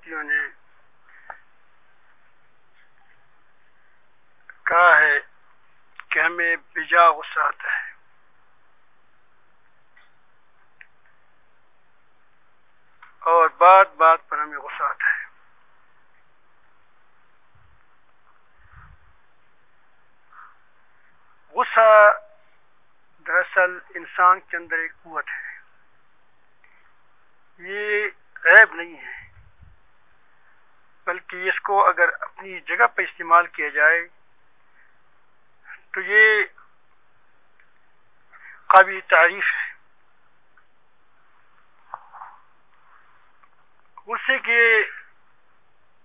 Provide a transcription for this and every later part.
ساتھیوں نے کہا ہے کہ ہمیں بجا غصہ آتا ہے، اور بات بات پر ہمیں غصہ آتا ہے۔ غصہ دراصل انسان کے اندر ایک قوت ہے، یہ عیب نہیں ہے، بلکہ اس کو اگر اپنی جگہ پہ استعمال کیا جائے تو یہ قابل تعریف ہے۔ غصے کے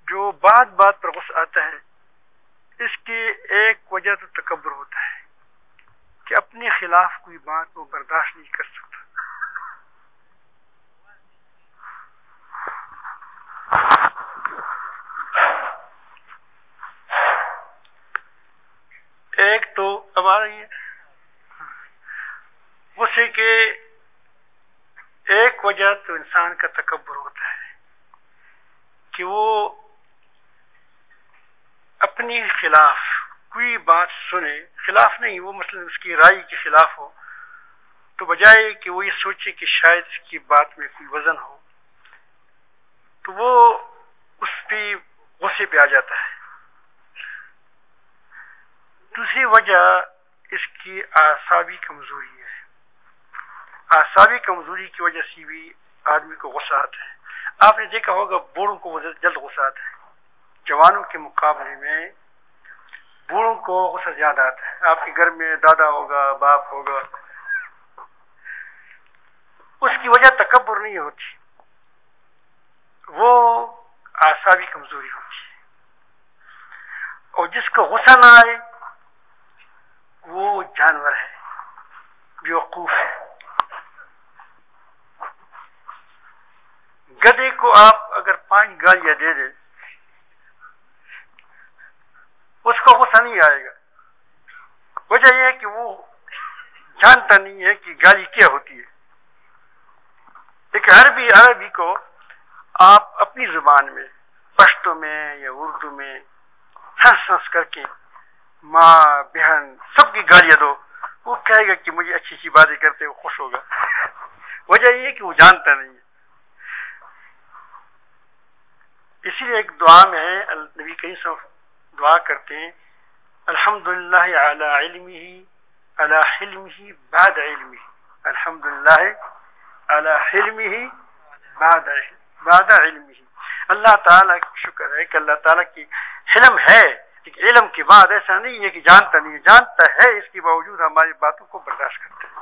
جو بات بات پر غصہ آتا ہے، اس کی ایک وجہ تو تکبر ہوتا ہے کہ اپنے خلاف کوئی بات وہ برداشت نہیں کر سکتا۔ ایک تو ہمارا یہ غصے کے ایک وجہ تو انسان کا تکبر ہوتا ہے کہ وہ اپنی خلاف کوئی بات سنے، خلاف نہیں، وہ مثلا اس کی رائے کے خلاف ہو، تو بجائے کہ وہ یہ سوچے کہ شاید اس کی بات میں کوئی وزن ہو، تو وہ اس پہ غصے پہ آ جاتا ہے۔ دوسری وجہ اس کی اعصابی کمزوری ہے۔ اعصابی کمزوری کی وجہ سے بھی آدمی کو غصہ آتا ہے۔ آپ نے دیکھا ہوگا بوڑھوں کو جلد غصہ آتا ہے، جوانوں کے مقابلے میں بوڑھوں کو غصہ زیادہ آتا ہے۔ آپ کے گھر میں دادا ہوگا، باپ ہوگا، اس کی وجہ تکبر نہیں ہوتی، وہ اعصابی کمزوری ہوتی ہے۔ اور جس کو غصہ نہ آئے وہ جانور ہے، بیوقوف ہے۔ گدھے کو آپ اگر 5 گالیاں دے دیں اس کو غصہ نہیں آئے گا، وجہ یہ ہے کہ وہ جانتا نہیں ہے کہ گالی کیا ہوتی ہے۔ ایک عربی کو آپ اپنی زبان میں، پشتو میں یا اردو میں ہنس ہنس کر کے ماں بہن سب کی گالیاں دو، وہ کہے گا کہ مجھے اچھی اچھی باتیں کرتے ہوئے خوش ہوگا۔ وجہ یہ ہے کہ وہ جانتا نہیں ہے۔ اسی لیے ایک دعا میں ہے، نبی کریم صلی اللہ علیہ وسلم دعا کرتے ہیں، الحمدللہ علی علمہ علی حلمہ بعد علمہ، الحمدللہ علی حلمہ بعد علمہ۔ اللہ تعالیٰ کا شکر ہے کہ اللہ تعالیٰ کی حلم ہے، لیکن علم کے بعد ایسا نہیں ہے کہ جانتا نہیں ہے، جانتا ہے، اس کے باوجود ہماری باتوں کو برداشت کرتا ہے۔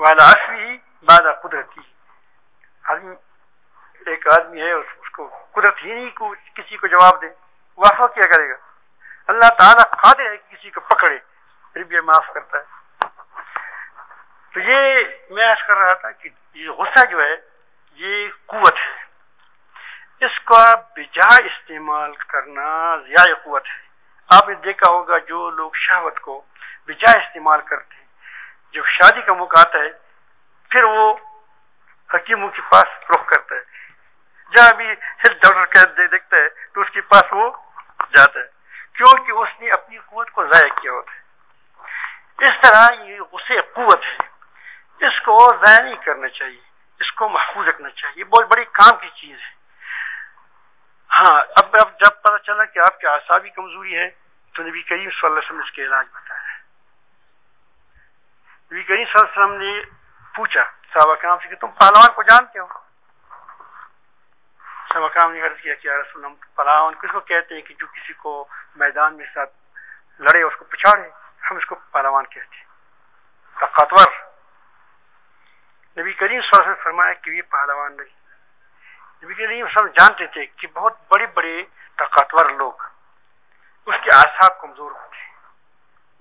وعلی عفوہ بعد قدرتی، ایک آدمی ہے اس کو قدرت ہی نہیں کو کسی کو جواب دے، وہ عفو کیا کرے گا؟ اللہ تعالیٰ قادر ہے کہ کسی کو پکڑے پھر بھی معاف کرتا ہے۔ تو یہ میں عرض کر رہا تھا کہ یہ غصہ جو ہے یہ قوت ہے، اس کا بجا استعمال کرنا ضیاء قوت ہے۔ آپ نے دیکھا ہوگا جو لوگ شہوت کو بجا استعمال کرتے ہیں، جب شادی کا موقع آتا ہے پھر وہ حکیموں کے پاس رخ کرتا ہے، جہاں بھی ہیلتھ ڈاکٹر دیکھتا ہے تو اس کے پاس وہ جاتا ہے، کیونکہ اس نے اپنی قوت کو ضائع کیا ہوتا ہے۔ اس طرح یہ غصے قوت ہے، اس کو ضائع نہیں کرنا چاہیے، اس کو محفوظ رکھنا چاہیے، بہت بڑی کام کی چیز ہے۔ ہاں، اب جب پتہ چلا کہ آپ کی اعصابی کمزوری ہے تو نبی کریم صلی اللہ علیہ وسلم نے اس کے علاج بتایا ہے۔ نبی کریم صلی اللہ علیہ وسلم نے پوچھا صحابہ کرام سے کہ تم پہلوان کو جانتے ہو؟ صحابہ کرام نے عرض کیا کہ یا رسول اللہ، پہلوان کس کو کہتے ہیں کہ جو کسی کو میدان میں ساتھ لڑے اس کو پچھاڑے، ہم اس کو پہلوان کہتے ہیں، طاقتور۔ نبی کریم صلی اللہ علیہ وسلم نے فرمایا کہ یہ پہلوان نہیں۔ نبی کریم صلی اللہ علیہ وسلم جانتے تھے کہ بہت بڑے بڑے طاقتور لوگ اس کے اعصاب کمزور ہوتے ہیں،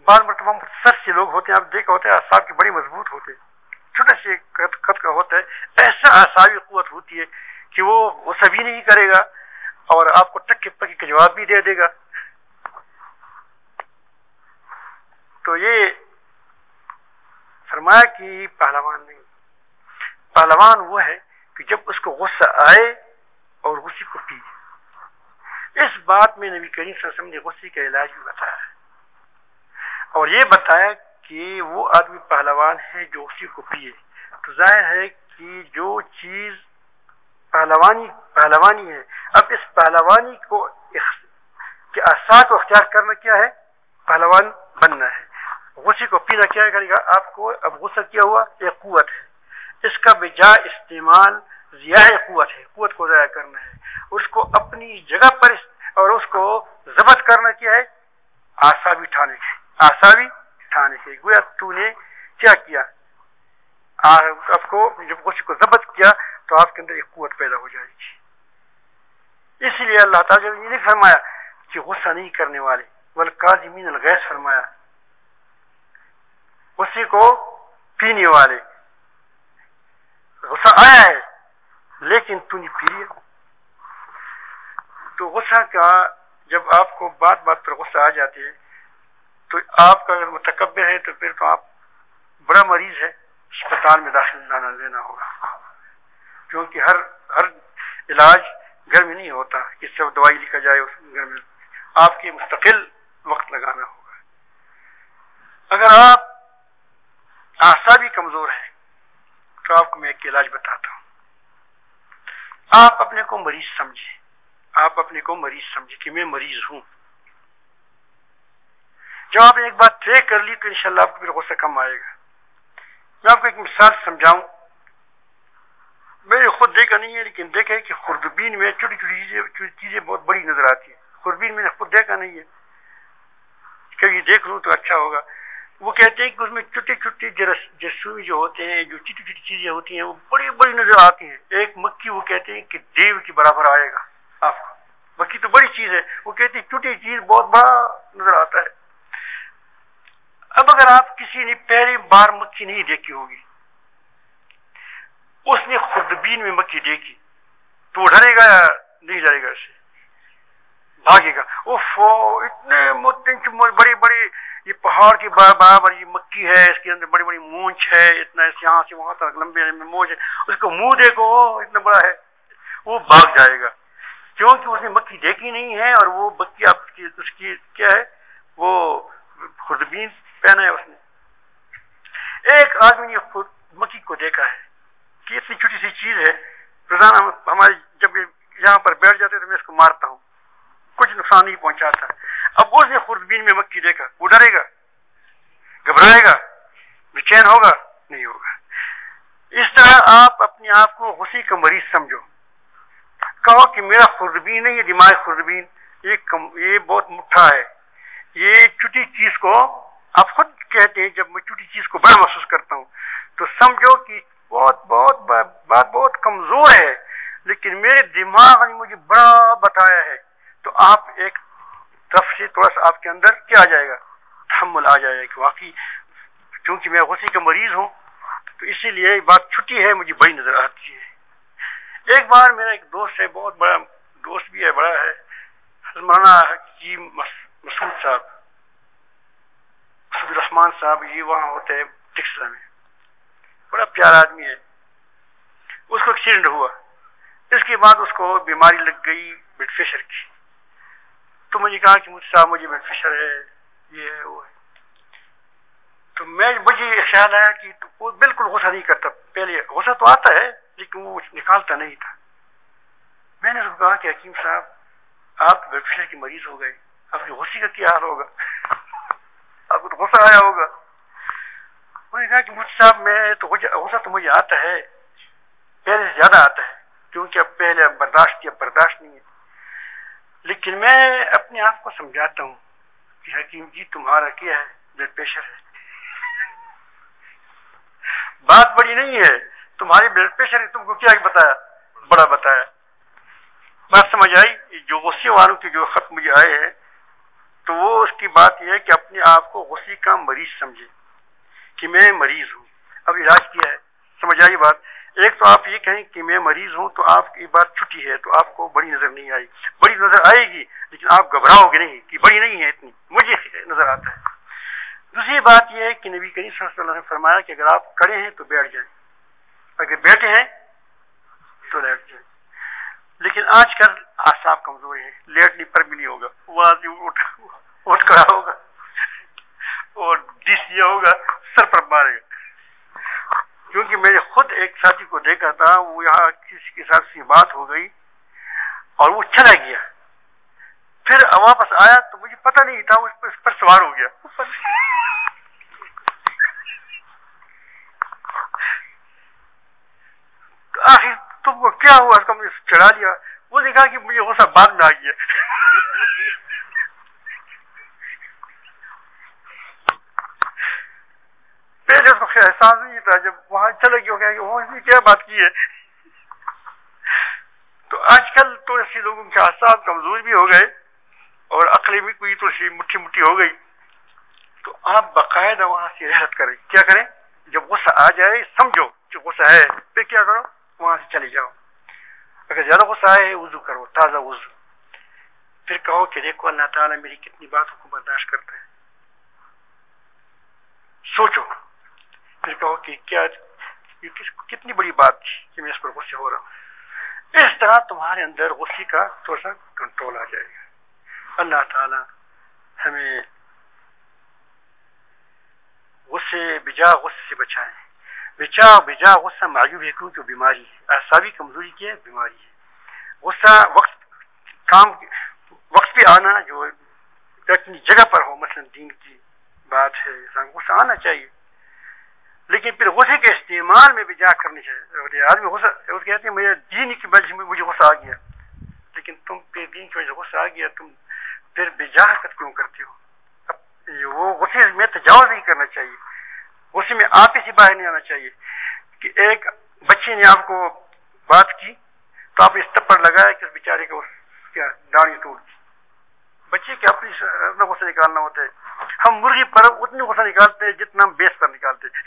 بعض مرتبہ مختصر سے لوگ ہوتے ہیں، آپ دیکھا ہوتا ہے اعصاب کے بڑے مضبوط ہوتے ہیں، چھوٹے سے خط کا ہوتا ہے، ایسا اعصابی قوت ہوتی ہے کہ وہ سبھی نہیں کرے گا اور آپ کو ٹک کے پکی کا جواب بھی دے دے گا۔ تو یہ فرمایا کہ پہلوان نہیں، پہلوان وہ ہے کہ جب اس کو غصہ آئے اور غصے کو پی بات میں نبی کریم صلی اللہ علیہ وسلم نے غصے کا علاج بھی بتایا ہے، اور یہ بتایا کہ وہ آدمی پہلوان ہے جو غصے کو پیے. تو ظاہر ہے کہ جو چیز پہلوانی ہے، اب اس پہلوانی کو کے اثاث کو اختیار کرنا کیا ہے؟ پہلوان بننا ہے. غصے کو پینا کیا کرے گا آپ کو؟ اب غصہ کیا ہوا؟ ایک قوت ہے، اس کا بجا استعمال ضیاع قوت ہے، قوت کو ضائع کرنا ہے، اس کو اپنی جگہ پر اور اس کو ضبط کرنا کیا ہے؟ آسابی ٹھانے کے. گویا تو نے کیا کیا؟ آپ کو جب غصے کو ضبط کیا تو آپ کے اندر ایک قوت پیدا ہو جائے گی. اس لیے اللہ تعالیٰ نے یہ نہیں فرمایا کہ غصہ نہیں کرنے والے، والکاظمین الغیظ فرمایا، غصے کو پینے والے. غصہ آیا ہے لیکن تو نہیں پی لیا. تو غصہ کا جب آپ کو بات پر غصہ آ جاتے ہے تو آپ کا اگر متکبر ہے تو پھر تو آپ بڑا مریض ہے، اسپتال میں داخل لینا ہوگا، کیونکہ ہر علاج گھر میں نہیں ہوتا کہ سب دوائی لکھا جائے اس گھر میں، آپ کے مستقل وقت لگانا ہوگا. اگر آپ اعصابی کمزور ہیں تو آپ کو میں ایک علاج بتاتا ہوں. آپ اپنے کو مریض سمجھیں کہ میں مریض ہوں. جب آپ نے ایک بات طے کر لی تو انشاءاللہ آپ کو پھر غصہ کم آئے گا. میں آپ کو ایک مثال سمجھاؤں، میں نے خود دیکھا نہیں ہے لیکن دیکھا ہے کہ خوردبین میں چھوٹی چھوٹی چیزیں بہت بڑی نظر آتی ہیں. خوردبین میں نے خود دیکھا نہیں ہے، کبھی دیکھ لوں تو اچھا ہوگا. وہ کہتے ہیں کہ اس میں چھوٹے چھوٹے جرثومی جو ہوتے ہیں، جو چھوٹی چھوٹی چیزیں ہوتی ہیں وہ بڑی بڑی نظر آتی ہیں. ایک مکھی وہ کہتے ہیں کہ دیو کے برابر آئے گا آپ کو. مکھی تو بڑی چیز ہے، وہ کہتے ہیں چھوٹی چیز بہت بڑا نظر آتا ہے. اب اگر آپ کسی نے پہلی بار مکھی نہیں دیکھی ہوگی، اس نے خوردبین میں مکھی دیکھی تو وہ ڈرے گا یا نہیں ڈرے گا؟ اسے بھاگے گا. اتنے بڑی بڑی یہ پہاڑ کی برابر یہ مکھی ہے، اس کے اندر بڑی بڑی مونچھ ہے، اتنا یہاں سے وہاں تک لمبے مونچھ ہے، اس کو منہ دیکھو اتنا بڑا ہے، وہ بھاگ جائے گا کیونکہ اس نے مکھی دیکھی نہیں ہے. اور وہ مکھی اس کی کیا ہے؟ وہ خوردبین پہنا ہے اس نے. ایک آدمی نے خود مکھی کو دیکھا ہے کہ اتنی چھوٹی سی چیز ہے، روزانہ ہمارے جب یہاں پر بیٹھ جاتے تو میں اس کو مارتا ہوں، کچھ نقصان نہیں پہنچاتا. اب اس نے خوردبین میں مکھی دیکھا، وہ ڈرے گا، گھبرائے گا، بے چین ہوگا؟ نہیں ہوگا. اس طرح آپ اپنے آپ کو غصے کا مریض سمجھو، کہو کہ میرا خوردبین نہیں، یہ دماغ خوردبین یہ بہت مٹھا ہے. یہ چھوٹی چیز کو آپ خود کہتے ہیں جب میں چھوٹی چیز کو بڑا محسوس کرتا ہوں تو سمجھو کہ بات بہت کمزور ہے، لیکن میرے دماغ نے مجھے بڑا بتایا ہے. تو آپ ایک طرف سے تھوڑا سا آپ کے اندر کیا آ جائے گا؟ تحمل آ جائے گا کہ واقعی کیونکہ میں غصے کا مریض ہوں تو اسی لیے بات چھوٹی ہے مجھے بڑی نظر آتی ہے. ایک بار میرا ایک دوست ہے، بہت بڑا دوست بھی ہے، بڑا ہے، مولانا حکیم مسعود صاحب، مسعود الرحمان صاحب، یہ وہاں ہوتے ہیں ٹیکسلا میں، بڑا پیارا آدمی ہے. اس کو ایکسیڈنٹ ہوا، اس کے بعد اس کو بیماری لگ گئی بلڈ پریشر کی. تو مجھے کہا کہ صاحب مجھے بلڈ پریشر ہے، یہ ہے وہ ہے. تو مجھے خیال آیا کہ وہ بالکل غصہ نہیں کرتا. پہلے غصہ تو آتا ہے لیکن وہ نکالتا نہیں تھا. میں نے اس کو کہا کہ حکیم صاحب آپ بلڈ پریشر کے مریض ہو گئے، آپ کے غصے کا کیا حال ہوگا؟ آپ کو تو غصہ آیا ہوگا. انہوں نے کہا کہ مجھ صاحب میں تو غصہ تو مجھے آتا ہے، پہلے سے زیادہ آتا ہے، کیونکہ اب پہلے برداشت نہیں ہے. لیکن میں اپنے آپ کو سمجھاتا ہوں کہ حکیم جی تمہارا کیا ہے؟ بلڈ پریشر ہے. بات بڑی نہیں ہے، تمہاری بلڈ پریشر نے تم کو کیا بتایا؟ بڑا بتایا. بات سمجھ آئی؟ جو غصے والوں کے جو خط مجھے آئے ہیں تو وہ اس کی بات یہ ہے کہ اپنے آپ کو غصے کا مریض سمجھے کہ میں مریض ہوں. اب علاج کیا ہے؟ سمجھ آئی بات؟ ایک تو آپ یہ کہیں کہ میں مریض ہوں تو آپ کی بات چھوٹی ہے تو آپ کو بڑی نظر نہیں آئی. بڑی نظر آئے گی لیکن آپ گھبراؤ گے نہیں کہ بڑی نہیں ہے اتنی، مجھے نظر آتا ہے. دوسری بات یہ ہے کہ نبی کریم صلی اللہ علیہ وسلم نے فرمایا کہ اگر آپ کھڑے ہیں تو بیٹھ جائیں، اگر بیٹھے ہیں تو لیٹ جائیں. لیکن آج کل اعصاب کمزور ہیں، لیٹنے پر بھی نہیں ہوگا، وہاں سے اٹھ کر ہوگا اور ڈس ہوگا، سر پر مارے گا۔ کیونکہ میں نے خود ایک ساتھی کو دیکھا تھا، وہ یہاں کسی کے ساتھ سی بات ہو گئی اور وہ چلا گیا، پھر واپس آیا تو مجھے پتہ نہیں تھا، اس پر سوار ہو گیا۔ آخر تم کو کیا ہوا؟ اس کا مجھے چڑھا لیا۔ وہ نے کہا کہ مجھے غصہ بعد میں آ گیا۔ پہلے اس کو احساس نہیں تھا، جب وہاں چلے گیا کہ وہ اس نے کیا بات کی ہے۔ تو آج کل تو ایسے لوگوں کے اعصاب کمزور بھی ہو گئے اور عقل بھی کوئی تو مٹھی مٹھی ہو گئی، تو آپ باقاعدہ وہاں سے رحلت کریں۔ کیا کریں؟ جب غصہ آ جائے سمجھو کہ غصہ ہے، پھر کیا کرو؟ وہاں سے چلے جاؤ۔ اگر زیادہ غصہ آئے وضو کرو، تازہ وضو، پھر کہو کہ دیکھو اللہ تعالیٰ میری کتنی باتوں کو برداشت کرتا ہے۔ سوچو، پھر کہو کہ کیا یہ کتنی بڑی بات تھی کہ میں اس پر غصے ہو رہا ہوں۔ اس طرح تمہارے اندر غصے کا تھوڑا سا کنٹرول آ جائے گا۔ اللہ تعالیٰ ہمیں بجا غصے سے بچائیں۔ بجا غصہ معیوب ہے کیونکہ بیماری ہے، اعصابی کمزوری کی ہے، بیماری ہے۔ غصہ وقت پہ آنا جو اپنی جگہ پر ہو، مثلا دین کی بات ہے، انسان غصہ آنا چاہیے، لیکن پھر غصے کے استعمال میں بجا کرنی چاہیے۔ آدمی غصہ کہتے ہیں مجھے دین کی وجہ سے مجھے غصہ آ گیا، لیکن تم پہ دین کی وجہ سے غصہ آ گیا، تم پھر بجاحت کیوں کرتے ہو؟ وہ غصے میں تجاوز نہیں کرنا چاہیے، غصے میں آپ ہی سے باہر نہیں آنا چاہیے۔ کہ ایک بچے نے آپ کو بات کی تو آپ اس تپڑ لگایا کہ اس بیچارے کو کیا داڑھی ٹوٹ گئی۔ بچے کے اپنا غصہ نکالنا ہوتا ہے۔ ہم مرغی پر اتنے غصہ نکالتے ہیں جتنا ہم بھینس پر نکالتے ہیں۔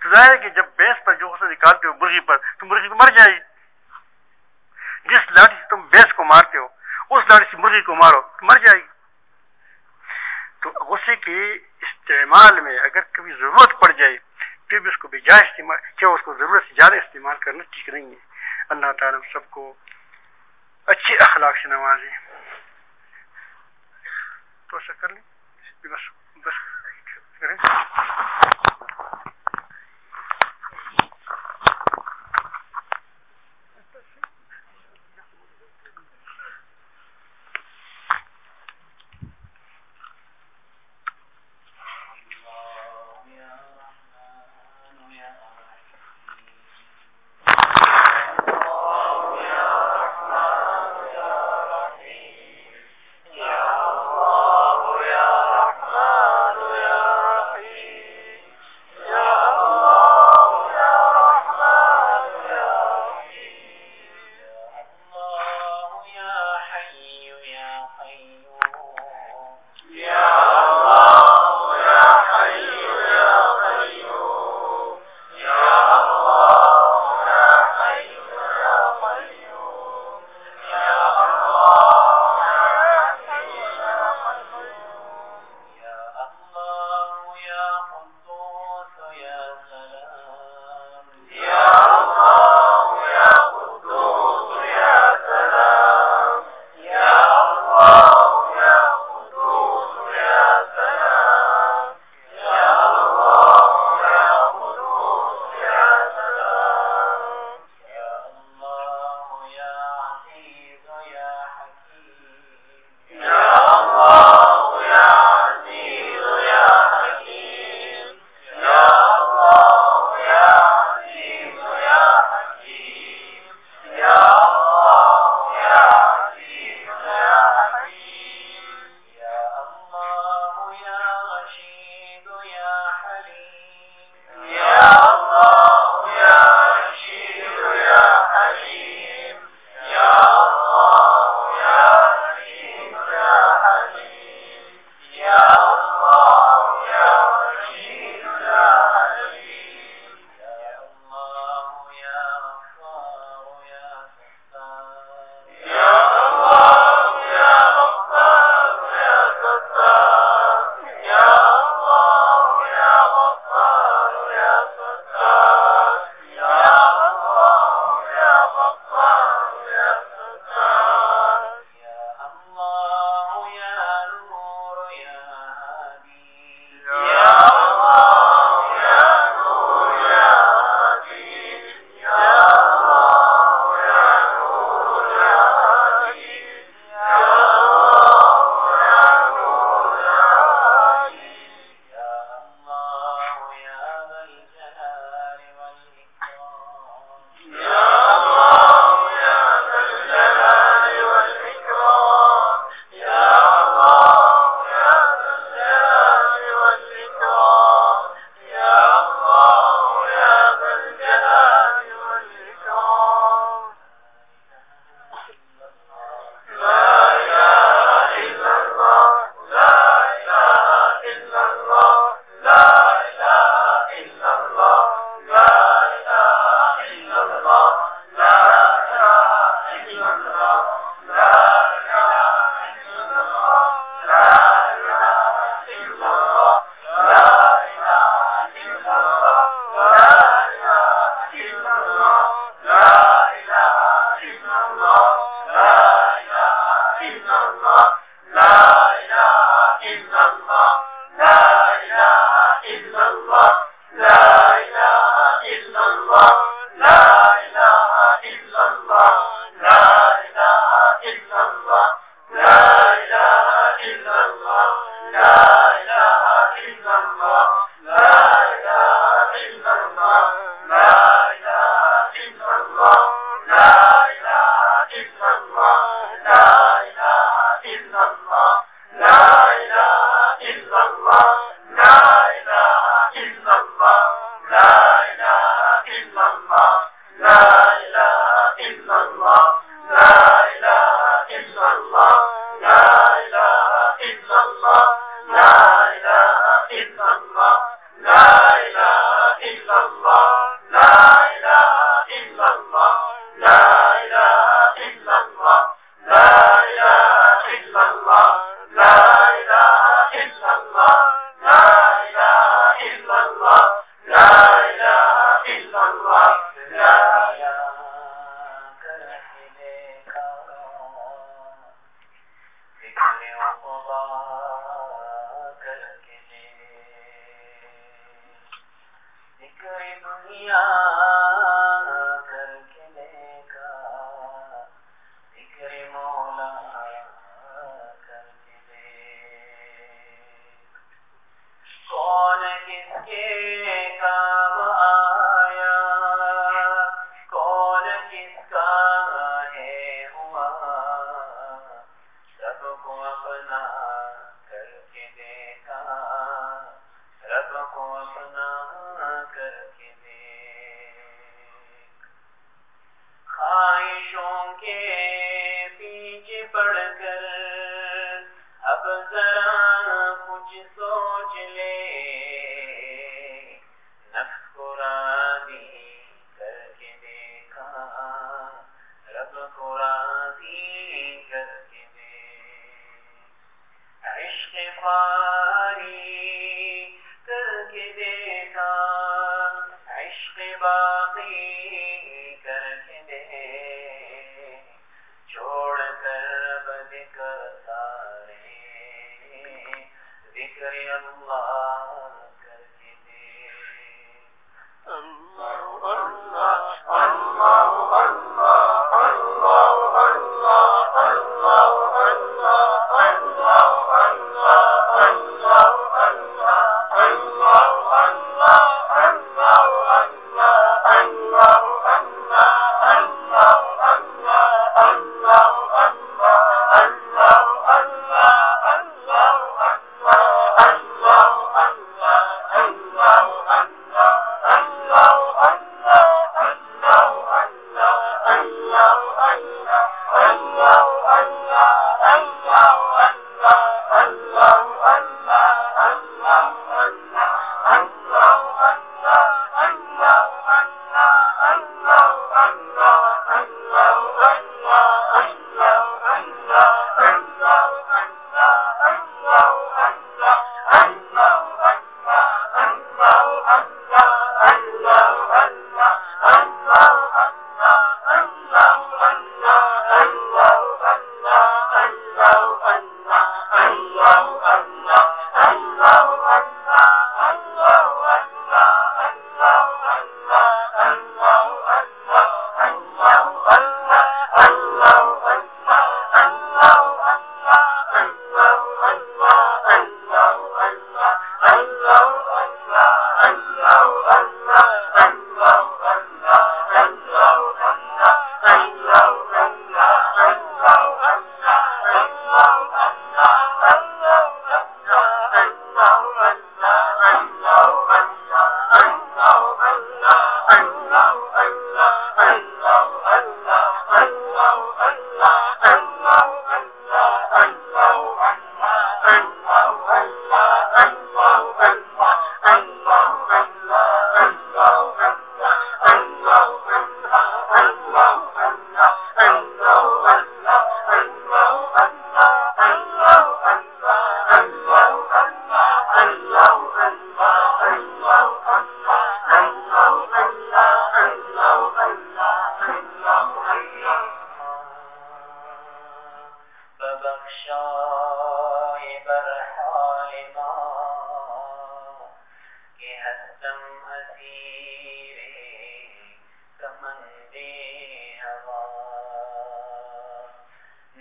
تو ظاہر ہے کہ جب بھینس پر جو غصہ نکالتے ہو مرغی پر، تو مرغی کو مر جائے گی۔ جس لاٹھی سے تم بھینس کو مارتے ہو اس لاٹھی سے مرغی کو مارو تو مر جائے گی۔ تو غصے کے استعمال میں اگر کبھی ضرورت پڑ جائے پھر بھی اس کو بجائے استعمال، کیا اس کو ضرورت سے زیادہ استعمال کرنا ٹھیک نہیں ہے۔ اللہ تعالیٰ سب کو اچھے اخلاق سے نوازے۔ تو ایسا کر لیں، بس کریں۔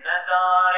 نظارے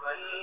بل